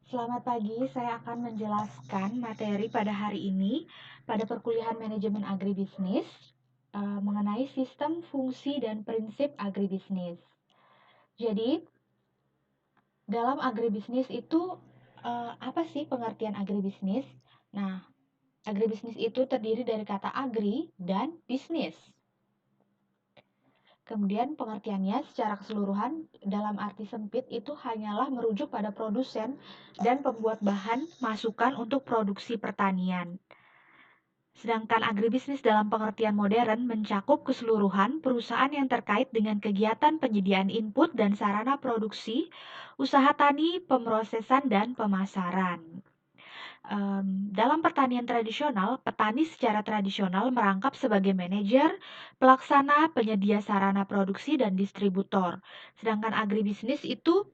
Selamat pagi, saya akan menjelaskan materi pada hari ini pada perkuliahan manajemen agribisnis mengenai sistem, fungsi, dan prinsip agribisnis. Jadi, dalam agribisnis itu apa sih pengertian agribisnis? Nah, agribisnis itu terdiri dari kata agri dan bisnis. Kemudian pengertiannya secara keseluruhan dalam arti sempit itu hanyalah merujuk pada produsen dan pembuat bahan masukan untuk produksi pertanian. Sedangkan agribisnis dalam pengertian modern mencakup keseluruhan perusahaan yang terkait dengan kegiatan penyediaan input dan sarana produksi, usaha tani, pemrosesan, dan pemasaran. Dalam pertanian tradisional, petani secara tradisional merangkap sebagai manajer, pelaksana, penyedia sarana produksi, dan distributor. Sedangkan agribisnis itu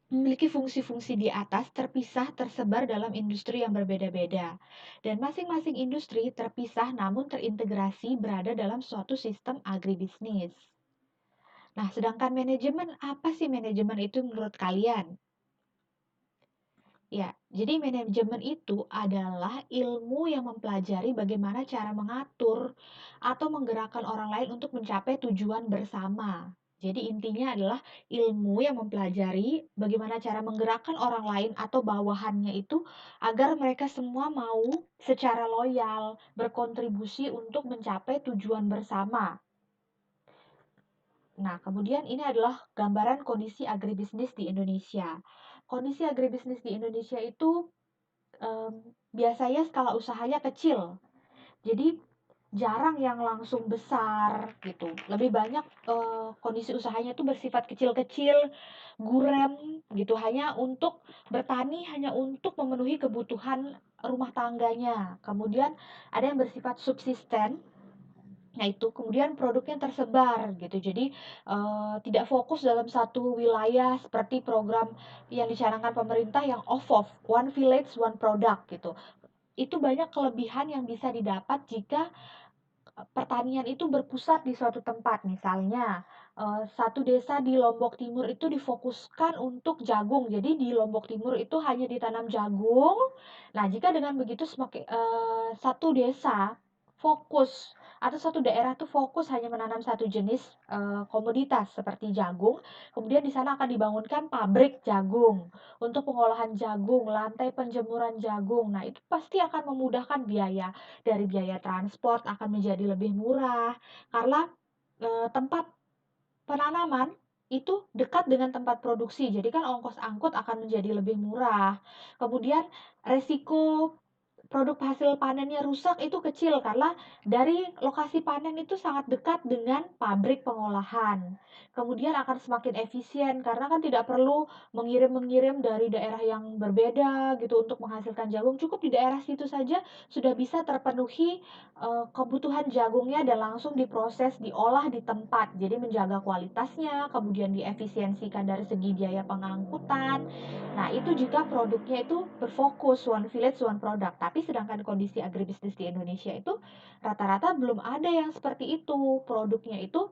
memiliki fungsi-fungsi di atas terpisah tersebar dalam industri yang berbeda-beda. Dan masing-masing industri terpisah namun terintegrasi berada dalam suatu sistem agribisnis. Nah, sedangkan manajemen, apa sih manajemen itu menurut kalian? Ya, jadi manajemen itu adalah ilmu yang mempelajari bagaimana cara mengatur atau menggerakkan orang lain untuk mencapai tujuan bersama. Jadi intinya adalah ilmu yang mempelajari bagaimana cara menggerakkan orang lain atau bawahannya itu agar mereka semua mau secara loyal berkontribusi untuk mencapai tujuan bersama. Nah, kemudian ini adalah gambaran kondisi agribisnis di Indonesia. Kondisi agribisnis di Indonesia itu biasanya skala usahanya kecil. Jadi jarang yang langsung besar gitu. Lebih banyak kondisi usahanya itu bersifat kecil-kecil, gurem gitu, hanya untuk bertani, hanya untuk memenuhi kebutuhan rumah tangganya. Kemudian ada yang bersifat subsisten. Nah, itu kemudian produknya tersebar gitu. Jadi tidak fokus dalam satu wilayah seperti program yang dicanangkan pemerintah yang OVOV, One Village One Product gitu. Itu banyak kelebihan yang bisa didapat jika pertanian itu berpusat di suatu tempat. Misalnya, satu desa di Lombok Timur itu difokuskan untuk jagung. Jadi di Lombok Timur itu hanya ditanam jagung. Nah, jika dengan begitu semakin satu desa fokus atau satu daerah tuh fokus hanya menanam satu jenis komoditas seperti jagung, kemudian di sana akan dibangunkan pabrik jagung untuk pengolahan jagung, lantai penjemuran jagung. Nah, itu pasti akan memudahkan biaya. Dari biaya transport akan menjadi lebih murah karena tempat penanaman itu dekat dengan tempat produksi. Jadi kan ongkos angkut akan menjadi lebih murah. Kemudian resiko produk hasil panennya rusak itu kecil karena dari lokasi panen itu sangat dekat dengan pabrik pengolahan. Kemudian akan semakin efisien karena kan tidak perlu mengirim-mengirim dari daerah yang berbeda gitu untuk menghasilkan jagung. Cukup di daerah situ saja sudah bisa terpenuhi kebutuhan jagungnya dan langsung diproses, diolah di tempat. Jadi menjaga kualitasnya, kemudian diefisiensikan dari segi biaya pengangkutan. Nah, itu jika produknya itu berfokus one village one product. Tapi sedangkan kondisi agribisnis di Indonesia itu rata-rata belum ada yang seperti itu. Produknya itu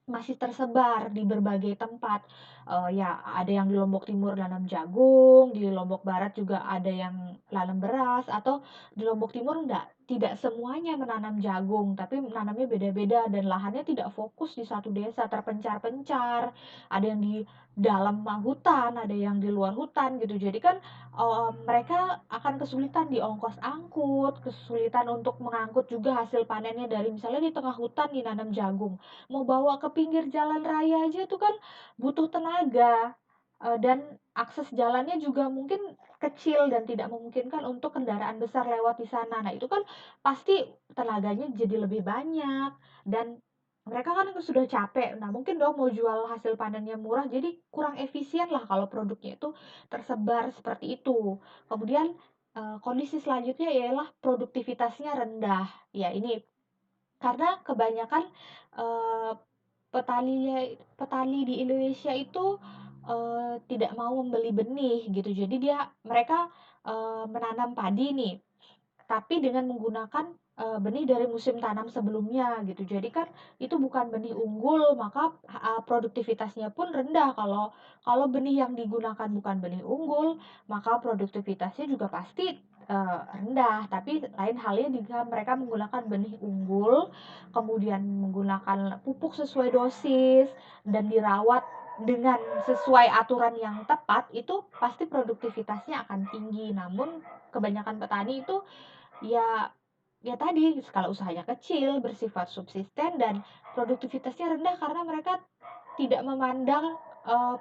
masih tersebar di berbagai tempat. Ya ada yang di Lombok Timur nanam jagung, di Lombok Barat juga ada yang nanam beras, atau di Lombok Timur tidak semuanya menanam jagung, tapi menanamnya beda-beda dan lahannya tidak fokus di satu desa, terpencar-pencar. Ada yang di dalam hutan, ada yang di luar hutan gitu. Jadi kan mereka akan kesulitan di ongkos angkut, kesulitan untuk mengangkut juga hasil panennya dari misalnya di tengah hutan dinanam jagung. Mau bawa ke pinggir jalan raya aja itu kan butuh tenaga, dan akses jalannya juga mungkin kecil dan tidak memungkinkan untuk kendaraan besar lewat di sana. Nah, itu kan pasti tenaganya jadi lebih banyak dan mereka kan sudah capek. Nah, mungkin dong mau jual hasil panennya murah, jadi kurang efisien lah kalau produknya itu tersebar seperti itu. Kemudian, kondisi selanjutnya ialah produktivitasnya rendah. Ya, ini karena kebanyakan, eee, petani di Indonesia itu, tidak mau membeli benih gitu. Jadi mereka menanam padi nih, tapi dengan menggunakan benih dari musim tanam sebelumnya gitu. Jadi kan itu bukan benih unggul, maka produktivitasnya pun rendah. Kalau benih yang digunakan bukan benih unggul, maka produktivitasnya juga pasti rendah. Tapi lain halnya jika mereka menggunakan benih unggul, kemudian menggunakan pupuk sesuai dosis dan dirawat dengan sesuai aturan yang tepat, itu pasti produktivitasnya akan tinggi. Namun kebanyakan petani itu ya ya tadi skala usahanya kecil, bersifat subsisten dan produktivitasnya rendah karena mereka tidak memandang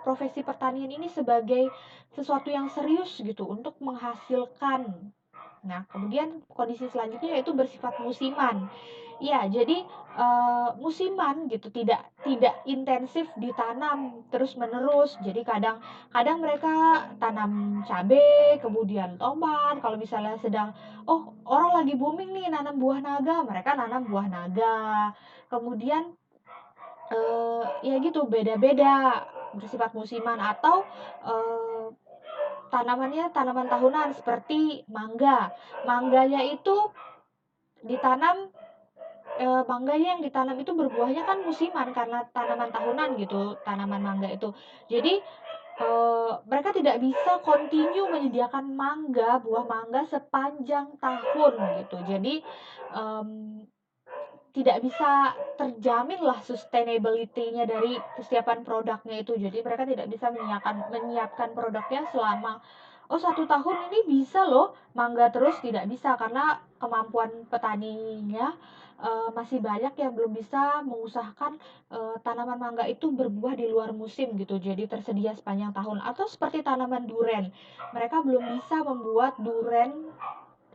profesi pertanian ini sebagai sesuatu yang serius gitu untuk menghasilkan. Nah, kemudian kondisi selanjutnya yaitu bersifat musiman. Ya, jadi musiman gitu, tidak intensif ditanam terus-menerus. Jadi kadang mereka tanam cabai, kemudian tomat. Kalau misalnya sedang orang lagi booming nih nanam buah naga, mereka nanam buah naga. Kemudian ya gitu beda-beda bersifat musiman atau eh, tanamannya tanaman tahunan seperti mangga. Mangganya itu ditanam mangganya yang ditanam itu berbuahnya kan musiman karena tanaman tahunan gitu, tanaman mangga itu. Jadi mereka tidak bisa continue menyediakan mangga, buah mangga sepanjang tahun gitu. Jadi um, tidak bisa terjamin lah sustainability-nya dari kesiapan produknya itu. Jadi mereka tidak bisa menyiapkan produknya selama 1 tahun ini bisa loh mangga terus, tidak bisa karena kemampuan petaninya masih banyak yang belum bisa mengusahakan tanaman mangga itu berbuah di luar musim gitu. Jadi tersedia sepanjang tahun atau seperti tanaman duren. Mereka belum bisa membuat duren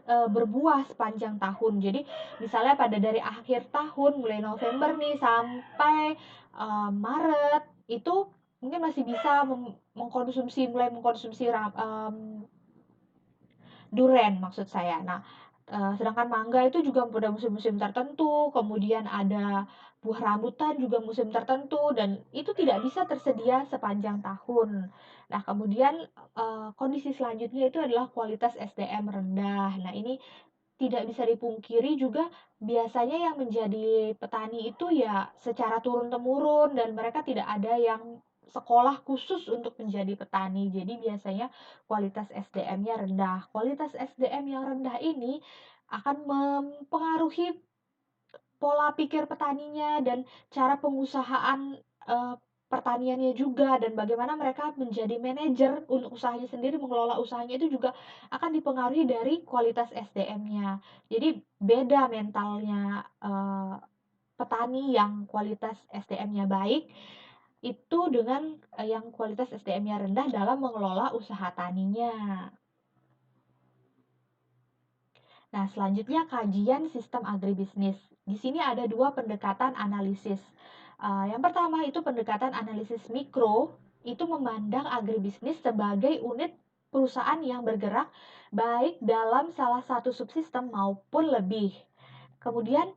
berbuah sepanjang tahun. Jadi misalnya pada dari akhir tahun mulai November nih sampai Maret itu mungkin masih bisa mulai mengkonsumsi duren maksud saya. Nah, sedangkan mangga itu juga pada musim-musim tertentu, kemudian ada buah rambutan juga musim tertentu dan itu tidak bisa tersedia sepanjang tahun. Nah, kemudian kondisi selanjutnya itu adalah kualitas SDM rendah. Nah, ini tidak bisa dipungkiri juga biasanya yang menjadi petani itu ya secara turun-temurun dan mereka tidak ada yang sekolah khusus untuk menjadi petani. Jadi biasanya kualitas SDM-nya rendah. Kualitas SDM yang rendah ini akan mempengaruhi pola pikir petaninya dan cara pengusahaan pertaniannya juga dan bagaimana mereka menjadi manajer untuk usahanya sendiri, mengelola usahanya itu juga akan dipengaruhi dari kualitas SDM-nya. Jadi beda mentalnya petani yang kualitas SDM-nya baik itu dengan yang kualitas SDM-nya rendah dalam mengelola usaha taninya. Nah, selanjutnya kajian sistem agribisnis. Di sini ada dua pendekatan analisis. Yang pertama itu pendekatan analisis mikro, itu memandang agribisnis sebagai unit perusahaan yang bergerak baik dalam salah satu subsistem maupun lebih. Kemudian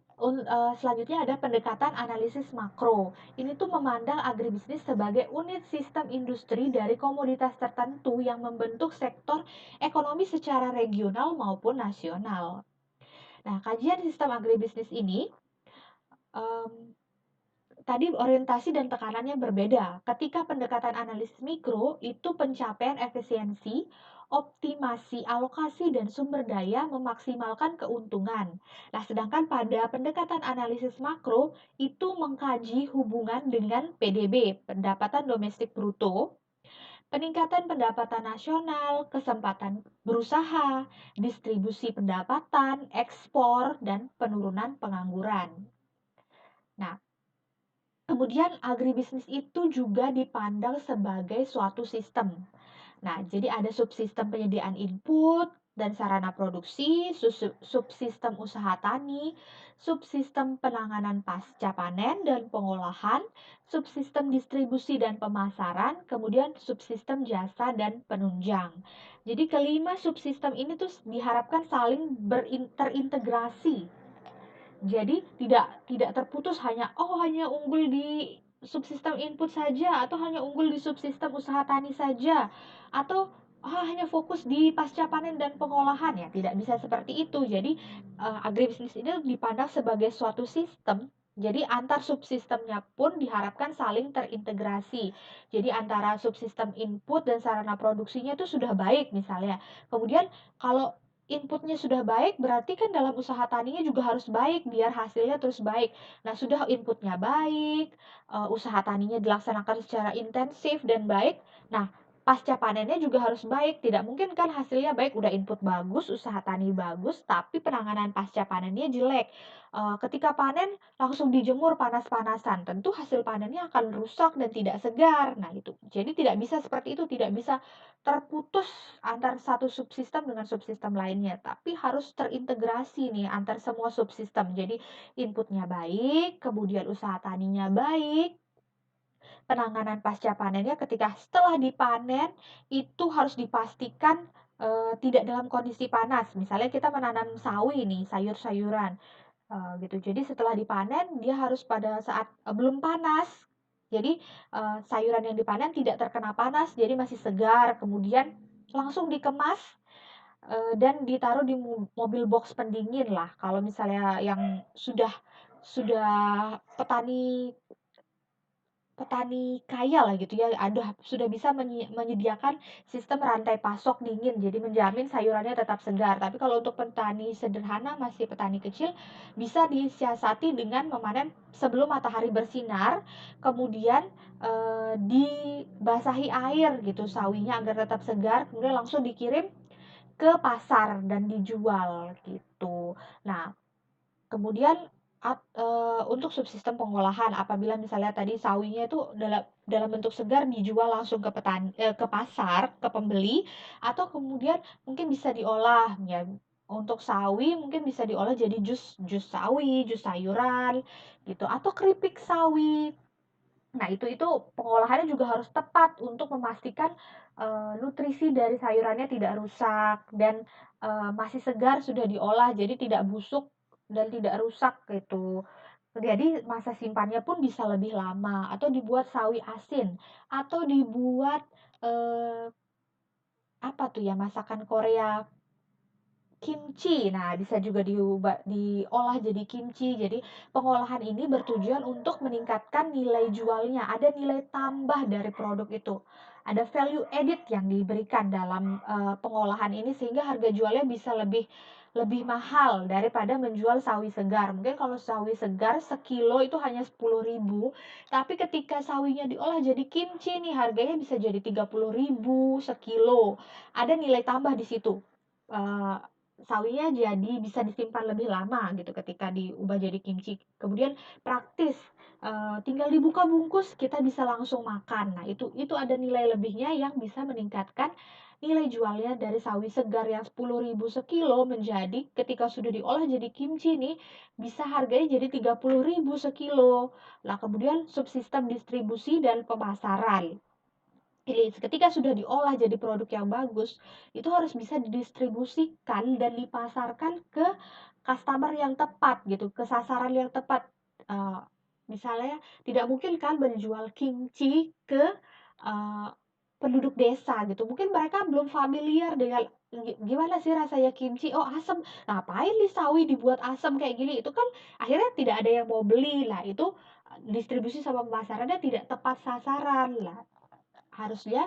selanjutnya ada pendekatan analisis makro. Ini tuh memandang agribisnis sebagai unit sistem industri dari komoditas tertentu yang membentuk sektor ekonomi secara regional maupun nasional. Nah, kajian sistem agribisnis ini em, tadi orientasi dan tekanannya berbeda. Ketika pendekatan analisis mikro itu pencapaian efisiensi, optimasi alokasi dan sumber daya memaksimalkan keuntungan. Nah, sedangkan pada pendekatan analisis makro itu mengkaji hubungan dengan PDB, pendapatan domestik bruto, peningkatan pendapatan nasional, kesempatan berusaha, distribusi pendapatan, ekspor, dan penurunan pengangguran. Nah, kemudian agribisnis itu juga dipandang sebagai suatu sistem. Nah, jadi ada subsistem penyediaan input dan sarana produksi, subsistem usaha tani, subsistem penanganan pasca panen dan pengolahan, subsistem distribusi dan pemasaran, kemudian subsistem jasa dan penunjang. Jadi kelima subsistem ini tuh diharapkan saling terintegrasi. Jadi tidak terputus hanya unggul di subsistem input saja atau hanya unggul di subsistem usaha tani saja atau hanya fokus di pasca panen dan pengolahan, ya tidak bisa seperti itu. Jadi agribisnis ini dipandang sebagai suatu sistem. Jadi antar subsistemnya pun diharapkan saling terintegrasi. Jadi antara subsistem input dan sarana produksinya itu sudah baik misalnya. Kemudian kalau inputnya sudah baik, berarti kan dalam usaha taninya juga harus baik biar hasilnya terus baik. Nah, sudah inputnya baik, usaha taninya dilaksanakan secara intensif dan baik. Nah, pasca panennya juga harus baik. Tidak mungkin kan hasilnya baik, udah input bagus, usaha tani bagus, tapi penanganan pasca panennya jelek. Ketika panen langsung dijemur panas-panasan, tentu hasil panennya akan rusak dan tidak segar. Nah, itu. Jadi tidak bisa seperti itu, tidak bisa terputus antar satu subsistem dengan subsistem lainnya, tapi harus terintegrasi nih antar semua subsistem. Jadi inputnya baik, kemudian usaha taninya baik, penanganan pasca panennya ketika setelah dipanen itu harus dipastikan tidak dalam kondisi panas. Misalnya kita menanam sawi nih, sayur-sayuran gitu. Jadi setelah dipanen dia harus pada saat belum panas. Jadi sayuran yang dipanen tidak terkena panas, jadi masih segar. Kemudian langsung dikemas dan ditaruh di mobil box pendingin lah. Kalau misalnya yang sudah petani petani kaya lah gitu ya, ada sudah bisa menyediakan sistem rantai pasok dingin, jadi menjamin sayurannya tetap segar. Tapi kalau untuk petani sederhana, masih petani kecil, bisa disiasati dengan memanen sebelum matahari bersinar, kemudian dibasahi air gitu sawinya agar tetap segar, kemudian langsung dikirim ke pasar dan dijual gitu. Nah, kemudian untuk subsistem pengolahan, apabila misalnya tadi sawinya itu dalam dalam bentuk segar dijual langsung ke ke pasar, ke pembeli, atau kemudian mungkin bisa diolah ya. Untuk sawi mungkin bisa diolah jadi jus sawi, jus sayuran gitu, atau keripik sawi. Nah, itu pengolahannya juga harus tepat untuk memastikan nutrisi dari sayurannya tidak rusak dan masih segar sudah diolah, jadi tidak busuk dan tidak rusak gitu. Jadi masa simpannya pun bisa lebih lama, atau dibuat sawi asin, atau dibuat eh, apa tuh ya, masakan Korea, kimchi. Nah, bisa juga diolah jadi kimchi. Jadi, pengolahan ini bertujuan untuk meningkatkan nilai jualnya. Ada nilai tambah dari produk itu. Ada value added yang diberikan dalam pengolahan ini sehingga harga jualnya bisa lebih lebih mahal daripada menjual sawi segar. Mungkin kalau sawi segar sekilo itu hanya 10.000, tapi ketika sawinya diolah jadi kimchi nih harganya bisa jadi 30.000 sekilo. Ada nilai tambah di situ. Eh, Sawinya jadi bisa disimpan lebih lama gitu ketika diubah jadi kimchi. Kemudian praktis, tinggal dibuka bungkus kita bisa langsung makan. Nah, itu ada nilai lebihnya yang bisa meningkatkan nilai jualnya dari sawi segar yang 10.000 sekilo menjadi ketika sudah diolah jadi kimchi nih bisa harganya jadi 30.000 sekilo. Nah, kemudian subsistem distribusi dan pemasaran. Ketika sudah diolah jadi produk yang bagus, itu harus bisa didistribusikan dan dipasarkan ke customer yang tepat gitu, ke sasaran yang tepat. Eh, Misalnya tidak mungkin kan menjual kimchi ke eh, penduduk desa gitu. Mungkin mereka belum familiar dengan gimana sih rasanya kimchi. Oh, asam. Ngapain nih sawi dibuat asam kayak gini? Itu kan akhirnya tidak ada yang mau beli lah. Itu distribusi sama pemasarannya tidak tepat sasaran lah. Harusnya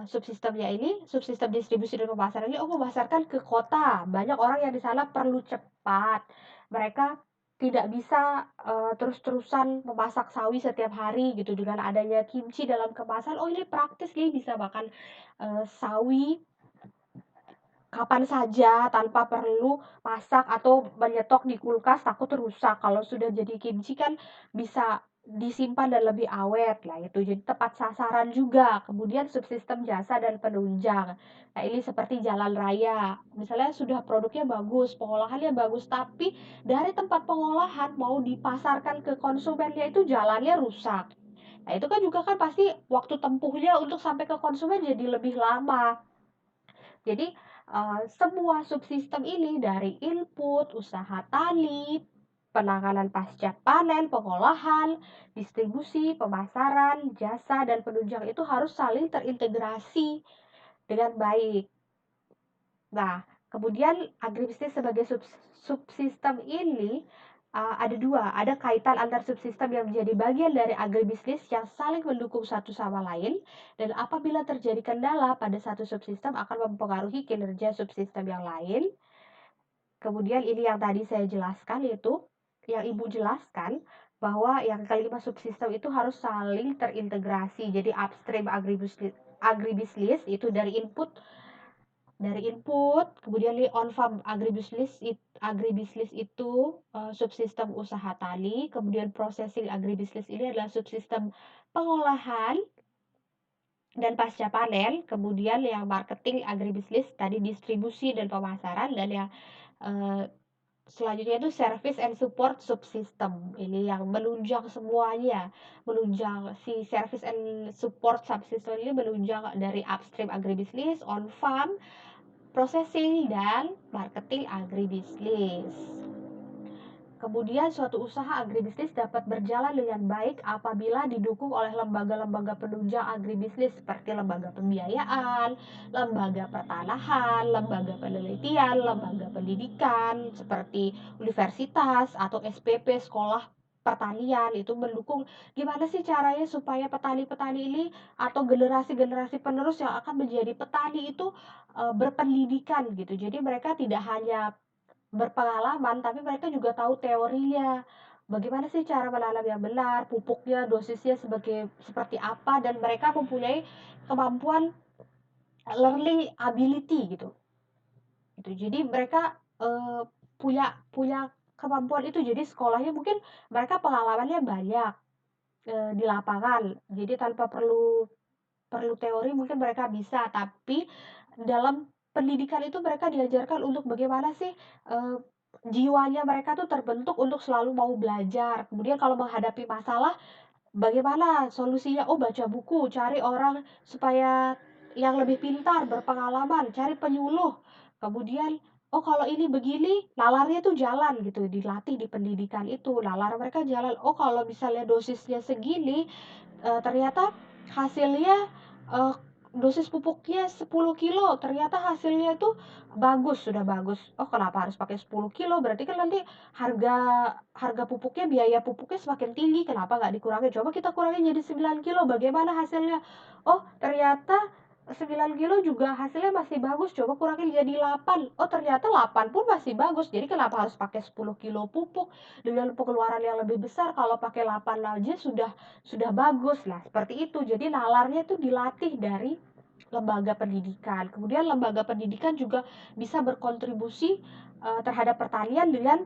subsistemnya ini, subsistem distribusi dan pemasaran ini, memasarkan ke kota. Banyak orang yang di sana perlu cepat. Mereka tidak bisa terus-terusan memasak sawi setiap hari gitu. Dengan adanya kimchi dalam kemasan, oh ini praktis nih bisa makan sawi kapan saja tanpa perlu masak atau menyetok di kulkas takut rusak. Kalau sudah jadi kimchi kan bisa disimpan dan lebih awet lah itu. Jadi tepat sasaran juga. Kemudian subsistem jasa dan penunjang. Nah, ini seperti jalan raya. Misalnya sudah produknya bagus, pengolahannya bagus, tapi dari tempat pengolahan mau dipasarkan ke konsumennya itu jalannya rusak. Nah, itu kan juga kan pasti waktu tempuhnya untuk sampai ke konsumen jadi lebih lama. Jadi semua subsistem ini dari input, usaha tani, penanganan pasca panen, pengolahan, distribusi, pemasaran, jasa, dan penunjang itu harus saling terintegrasi dengan baik. Nah, kemudian agribisnis sebagai subsistem ini ada dua, ada kaitan antar subsistem yang menjadi bagian dari agribisnis yang saling mendukung satu sama lain, dan apabila terjadi kendala pada satu subsistem akan mempengaruhi kinerja subsistem yang lain. Kemudian ini yang tadi saya jelaskan, yaitu yang Ibu jelaskan bahwa yang kelima subsistem itu harus saling terintegrasi. Jadi upstream agribisnis itu dari input, kemudian di on farm agribisnis itu subsistem usaha tani, kemudian processing agribisnis ini adalah subsistem pengolahan dan pasca panen, kemudian yang marketing agribisnis tadi distribusi dan pemasaran, dan yang selanjutnya itu service and support subsystem. Ini yang menunjang semuanya, menunjang si service and support subsystem ini menunjang dari upstream agribisnis, on farm, processing, dan marketing agribisnis. Kemudian suatu usaha agribisnis dapat berjalan dengan baik apabila didukung oleh lembaga-lembaga penunjang agribisnis seperti lembaga pembiayaan, lembaga pertanahan, lembaga penelitian, lembaga pendidikan seperti universitas atau SPP, sekolah pertanian. Itu mendukung gimana sih caranya supaya petani-petani ini atau generasi-generasi penerus yang akan menjadi petani itu berpendidikan gitu. Jadi mereka tidak hanya berpengalaman, tapi mereka juga tahu teorinya. Bagaimana sih cara menanam yang benar, pupuknya, dosisnya seperti apa, dan mereka mempunyai kemampuan learning ability gitu. Jadi mereka punya punya kemampuan itu. Jadi sekolahnya mungkin mereka pengalamannya banyak di lapangan. Jadi tanpa perlu perlu teori mungkin mereka bisa, tapi dalam pendidikan itu mereka diajarkan untuk bagaimana sih jiwanya mereka tuh terbentuk untuk selalu mau belajar. Kemudian kalau menghadapi masalah, bagaimana solusinya? Oh, baca buku, cari orang supaya yang lebih pintar, berpengalaman, cari penyuluh. Kemudian, oh kalau ini begini, nalarnya tuh jalan gitu, dilatih di pendidikan itu, nalar mereka jalan. Oh kalau misalnya dosisnya segini, ternyata hasilnya uh, dosis pupuknya 10 kilo, ternyata hasilnya itu sudah bagus. Oh kenapa harus pakai 10 kilo, berarti kan nanti harga harga pupuknya, biaya pupuknya semakin tinggi, kenapa nggak dikurangi, coba kita kurangi jadi 9 kilo, bagaimana hasilnya. Oh ternyata 9 kilo juga hasilnya masih bagus, coba kurangin jadi 8. Oh ternyata 8 pun masih bagus, jadi kenapa harus pakai 10 kilo pupuk dengan pengeluaran yang lebih besar, kalau pakai 8 aja sudah bagus lah, seperti itu. Jadi nalarnya itu dilatih dari lembaga pendidikan. Kemudian lembaga pendidikan juga bisa berkontribusi terhadap pertanian dengan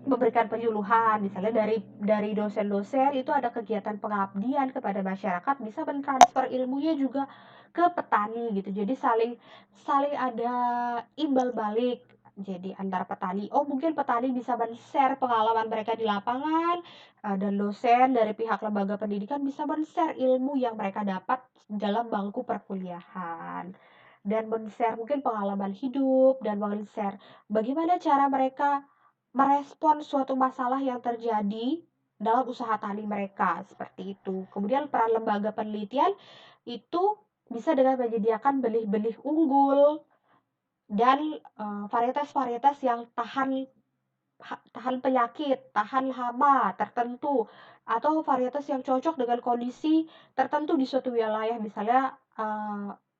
memberikan penyuluhan, misalnya dari dosen-dosen itu ada kegiatan pengabdian kepada masyarakat, bisa mentransfer ilmunya juga ke petani gitu. Jadi saling saling ada imbal balik. Jadi antar petani, oh mungkin petani bisa men-share pengalaman mereka di lapangan, dan dosen dari pihak lembaga pendidikan bisa men-share ilmu yang mereka dapat dalam bangku perkuliahan, dan men-share mungkin pengalaman hidup, dan men-share bagaimana cara mereka merespon suatu masalah yang terjadi dalam usaha tani mereka, seperti itu. Kemudian peran lembaga penelitian itu bisa dengan menyediakan benih-benih unggul dan varietas-varietas yang tahan penyakit, tahan hama tertentu, atau varietas yang cocok dengan kondisi tertentu di suatu wilayah. Misalnya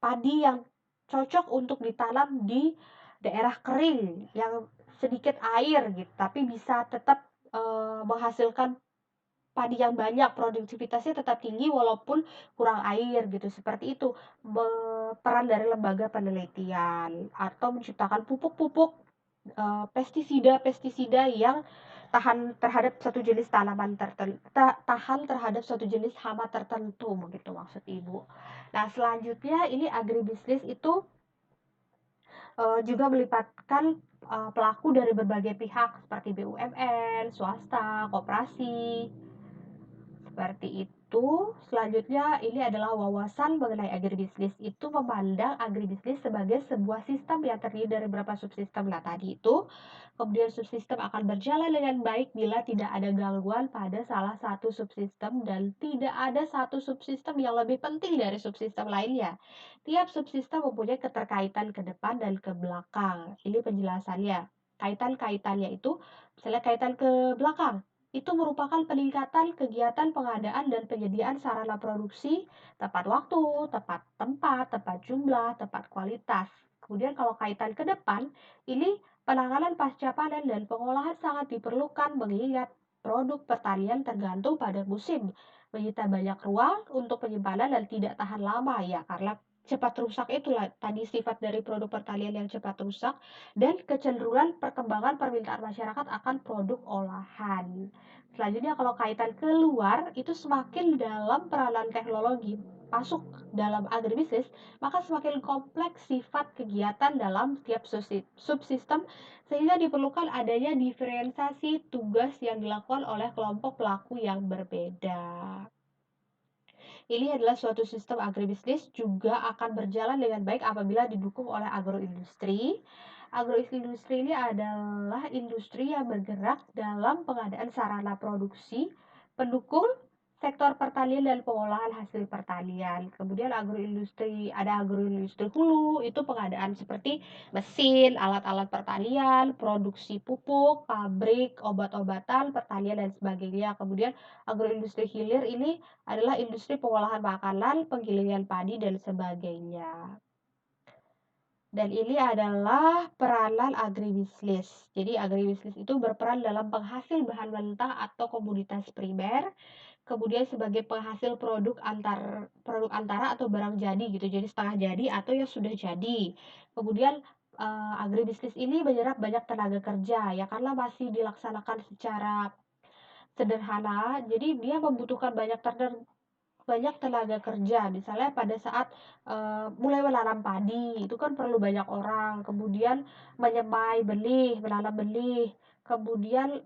padi yang cocok untuk ditanam di daerah kering yang sedikit air gitu, tapi bisa tetap menghasilkan padi yang banyak, produktivitasnya tetap tinggi walaupun kurang air gitu. Seperti itu peran dari lembaga penelitian, atau menciptakan pupuk-pupuk pestisida yang tahan terhadap satu jenis tanaman tertentu, tahan terhadap suatu jenis hama tertentu, begitu maksud Ibu. Nah, selanjutnya ini agribisnis itu juga melibatkan pelaku dari berbagai pihak seperti BUMN, swasta, koperasi, seperti itu. itu, selanjutnya ini adalah wawasan mengenai agribisnis. Itu memandang agribisnis sebagai sebuah sistem yang terdiri dari beberapa subsistem. Nah, tadi itu, kemudian subsistem akan berjalan dengan baik bila tidak ada gangguan pada salah satu subsistem dan tidak ada satu subsistem yang lebih penting dari subsistem lainnya. Tiap subsistem mempunyai keterkaitan ke depan dan ke belakang. Ini penjelasannya. Kaitan-kaitannya itu, misalnya kaitan ke belakang, itu merupakan peningkatan kegiatan pengadaan dan penyediaan sarana produksi tepat waktu, tepat tempat, tepat jumlah, tepat kualitas. Kemudian kalau kaitan ke depan, ini penanganan pasca panen dan pengolahan sangat diperlukan mengingat produk pertanian tergantung pada musim, menyita banyak ruang untuk penyimpanan dan tidak tahan lama ya karena cepat rusak itulah tadi sifat dari produk pertanian yang cepat rusak dan kecenderungan perkembangan permintaan masyarakat akan produk olahan. Selanjutnya kalau kaitan keluar itu semakin dalam peranan teknologi masuk dalam agribisnis, maka semakin kompleks sifat kegiatan dalam tiap subsistem sehingga diperlukan adanya diferensiasi tugas yang dilakukan oleh kelompok pelaku yang berbeda. Ini adalah suatu sistem agribisnis juga akan berjalan dengan baik apabila didukung oleh agroindustri. Agroindustri ini adalah industri yang bergerak dalam pengadaan sarana produksi, pendukung sektor pertanian dan pengolahan hasil pertanian. Kemudian ada agroindustri hulu, itu pengadaan seperti mesin, alat-alat pertanian, produksi pupuk, pabrik, obat-obatan, pertanian dan sebagainya. Kemudian agroindustri hilir ini adalah industri pengolahan makanan, penggilingan padi, dan sebagainya. Dan ini adalah peranan agribisnis. Jadi agribisnis itu berperan dalam penghasil bahan mentah atau komoditas primer, kemudian sebagai penghasil produk antara atau barang jadi gitu. Jadi setengah jadi atau yang sudah jadi. Kemudian agribisnis ini menyerap banyak tenaga kerja ya karena masih dilaksanakan secara sederhana. Jadi dia membutuhkan banyak tenaga kerja. Misalnya pada saat mulai menanam padi, itu kan perlu banyak orang. Kemudian menyemai benih, menanam benih. Kemudian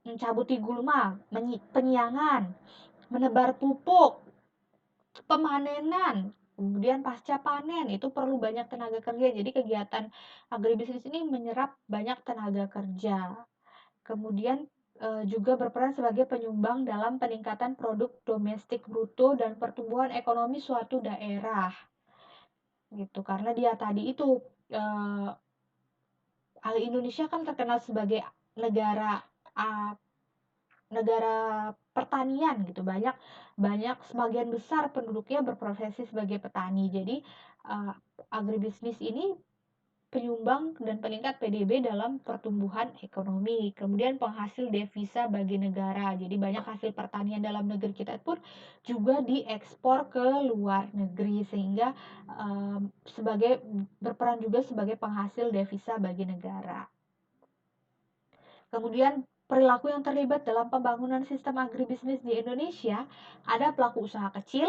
mencabuti gulma, penyiangan, menebar pupuk, pemanenan. Kemudian pasca panen itu perlu banyak tenaga kerja. Jadi kegiatan agribisnis ini menyerap banyak tenaga kerja. Kemudian juga berperan sebagai penyumbang dalam peningkatan produk domestik bruto dan pertumbuhan ekonomi suatu daerah gitu karena dia tadi itu eh, Indonesia kan terkenal sebagai negara uh, negara pertanian gitu banyak banyak sebagian besar penduduknya berprofesi sebagai petani jadi uh, agribisnis ini penyumbang dan peningkat PDB dalam pertumbuhan ekonomi. Kemudian penghasil devisa bagi negara. Jadi banyak hasil pertanian dalam negeri kita pun juga diekspor ke luar negeri sehingga sebagai berperan juga sebagai penghasil devisa bagi negara. Kemudian perilaku yang terlibat dalam pembangunan sistem agribisnis di Indonesia ada pelaku usaha kecil,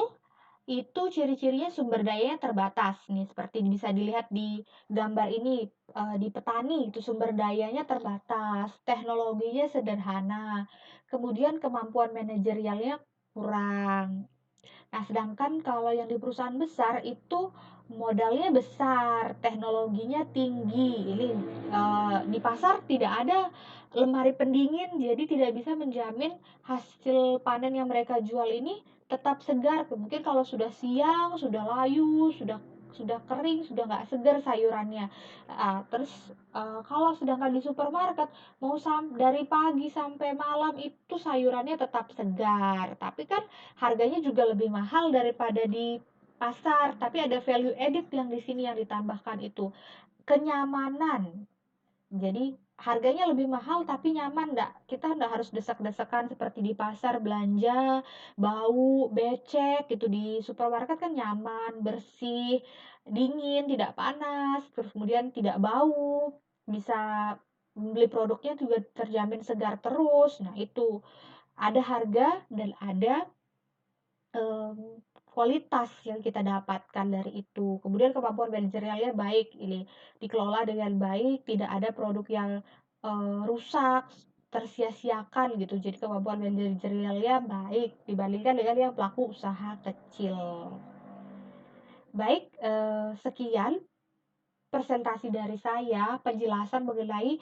itu ciri-cirinya sumber dayanya terbatas nih seperti bisa dilihat di gambar ini di petani itu sumber dayanya terbatas, teknologinya sederhana, kemudian kemampuan manajerialnya kurang. Nah, sedangkan kalau yang di perusahaan besar itu modalnya besar, teknologinya tinggi. Ini di pasar tidak ada lemari pendingin, jadi tidak bisa menjamin hasil panen yang mereka jual ini tetap segar. Mungkin kalau sudah siang, sudah layu, sudah kering, sudah nggak segar sayurannya. Terus kalau sedangkan di supermarket mau dari pagi sampai malam itu sayurannya tetap segar, tapi kan harganya juga lebih mahal daripada di pasar, tapi ada value added yang di sini yang ditambahkan itu kenyamanan. Jadi harganya lebih mahal tapi nyaman enggak? Kita enggak harus desak-desakan seperti di pasar belanja, bau, becek gitu. Di supermarket kan nyaman, bersih, dingin, tidak panas, terus kemudian tidak bau, bisa beli produknya juga terjamin segar terus. Nah, itu ada harga dan ada kualitas yang kita dapatkan dari itu. Kemudian kemampuan manajerialnya baik, ini dikelola dengan baik, tidak ada produk yang rusak, tersia-siakan gitu. Jadi kemampuan manajerialnya baik dibandingkan dengan yang pelaku usaha kecil. Baik, sekian presentasi dari saya, penjelasan mengenai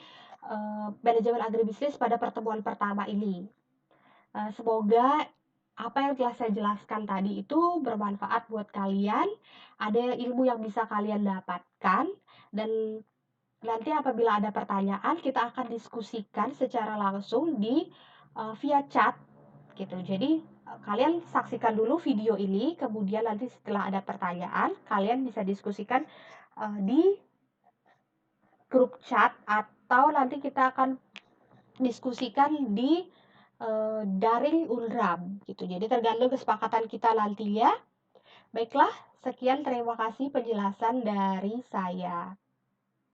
manajemen agribisnis pada pertemuan pertama ini. Semoga apa yang telah saya jelaskan tadi itu bermanfaat buat kalian, ada ilmu yang bisa kalian dapatkan, dan nanti apabila ada pertanyaan kita akan diskusikan secara langsung di via chat gitu. Jadi kalian saksikan dulu video ini, kemudian nanti setelah ada pertanyaan kalian bisa diskusikan di grup chat, atau nanti kita akan diskusikan di daring Unram gitu. Jadi tergantung kesepakatan kita nantinya. Baiklah, sekian, terima kasih penjelasan dari saya.